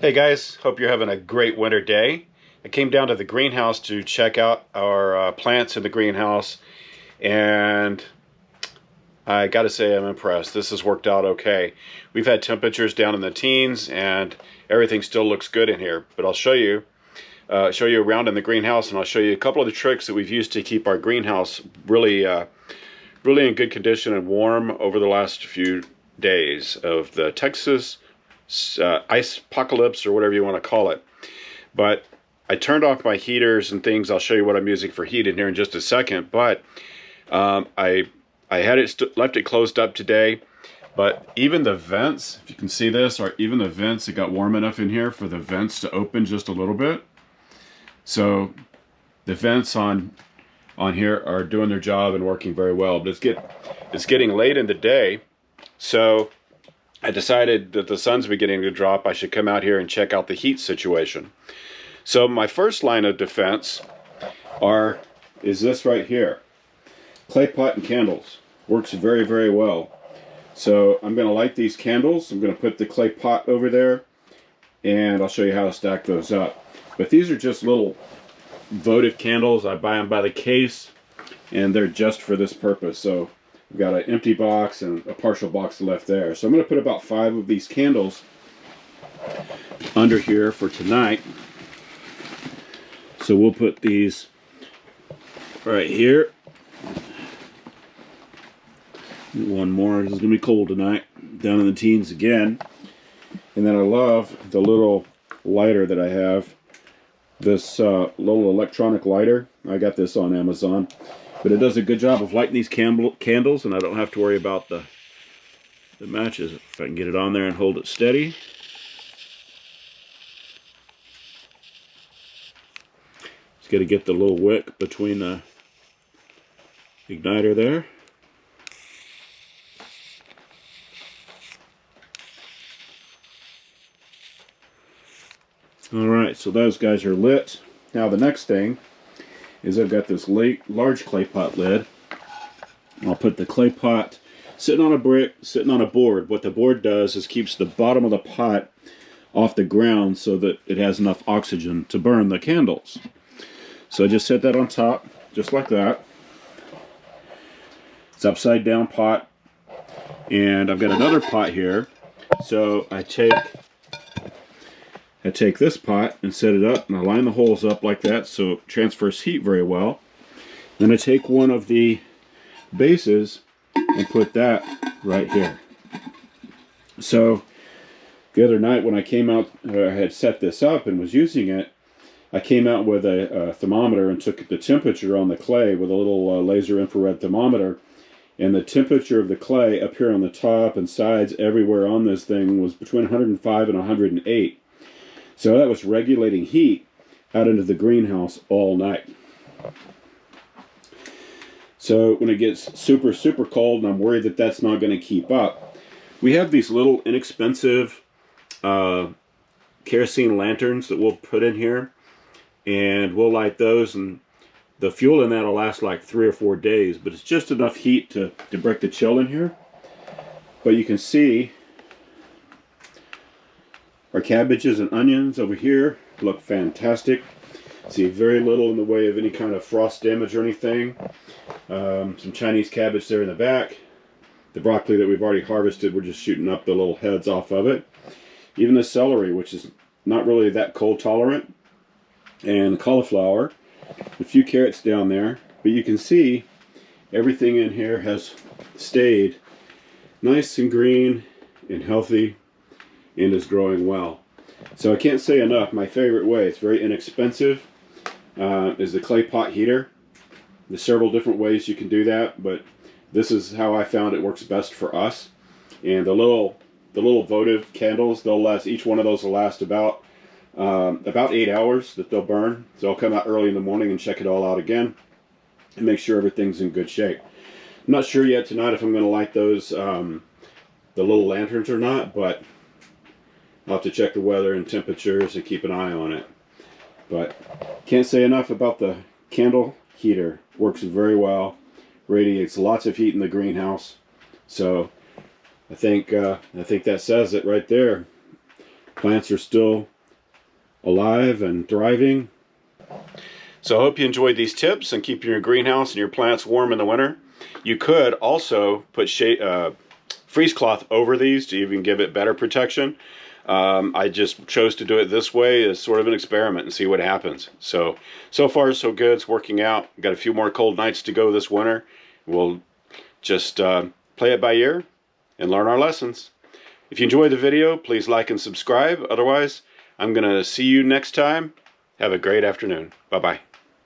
Hey guys, hope you're having a great winter day. I came down to the greenhouse to check out our plants in the greenhouse, and I gotta say I'm impressed. This has worked out okay. We've had temperatures down in the teens and everything still looks good in here, but I'll show you around in the greenhouse, and I'll show you a couple of the tricks that we've used to keep our greenhouse really in good condition and warm over the last few days of the Texas ice apocalypse, or whatever you want to call it. But I turned off my heaters and things. I'll show you what I'm using for heat in here in just a second. But I had it left it closed up today. But even the vents, if you can see this, or even the vents, it got warm enough in here for the vents to open just a little bit. So the vents on here are doing their job and working very well. But it's getting late in the day, so I decided that the sun's beginning to drop. I should come out here and check out the heat situation. So my first line of defense is this right here. Clay pot and candles. Works very, very well. So I'm going to light these candles. I'm going to put the clay pot over there, and I'll show you how to stack those up. But these are just little votive candles. I buy them by the case, and they're just for this purpose. So we've got an empty box and a partial box left there. So I'm going to put about 5 of these candles under here for tonight. So we'll put these right here. One more. This is going to be cold tonight. Down in the teens again. And then I love the little lighter that I have. This little electronic lighter. I got this on Amazon. But it does a good job of lighting these candles, and I don't have to worry about the matches. If I can get it on there and hold it steady. Just got to get the little wick between the igniter there. Alright, so those guys are lit. Now the next thing is I've got this large clay pot lid. I'll put the clay pot sitting on a brick, sitting on a board. What the board does is keeps the bottom of the pot off the ground so that it has enough oxygen to burn the candles. So I just set that on top, just like that. It's upside down pot. And I've got another pot here. So I take this pot and set it up, and I line the holes up like that so it transfers heat very well. Then I take one of the bases and put that right here. So the other night when I came out, I had set this up and was using it, I came out with a thermometer and took the temperature on the clay with a little laser infrared thermometer, and the temperature of the clay up here on the top and sides everywhere on this thing was between 105 and 108. So that was regulating heat out into the greenhouse all night. So when it gets super, super cold and I'm worried that that's not going to keep up, we have these little inexpensive kerosene lanterns that we'll put in here, and we'll light those, and the fuel in that will last like 3 or 4 days, but it's just enough heat to break the chill in here. But you can see our cabbages and onions over here look fantastic. See very little in the way of any kind of frost damage or anything. Some Chinese cabbage there in the back. The broccoli that we've already harvested, we're just shooting up the little heads off of it. Even the celery, which is not really that cold tolerant. And the cauliflower. A few carrots down there. But you can see everything in here has stayed nice and green and healthy, and is growing well. So I can't say enough, my favorite way, it's very inexpensive, is the clay pot heater. There's several different ways you can do that, but this is how I found it works best for us. And the little votive candles, they'll last, each one of those will last about 8 hours that they'll burn. So I'll come out early in the morning and check it all out again and make sure everything's in good shape. I'm not sure yet tonight if I'm going to light those the little lanterns or not, but I'll have to check the weather and temperatures and keep an eye on it. But can't say enough about the candle heater. Works very well. Radiates lots of heat in the greenhouse. So I think that says it right there. Plants are still alive and thriving. So I hope you enjoyed these tips and keep your greenhouse and your plants warm in the winter. You could also put freeze cloth over these to even give it better protection. I just chose to do it this way as sort of an experiment and see what happens. So far so good. It's working out. Got a few more cold nights to go this winter. We'll just play it by ear and learn our lessons. If you enjoyed the video, please like and subscribe. Otherwise, I'm going to see you next time. Have a great afternoon. Bye-bye.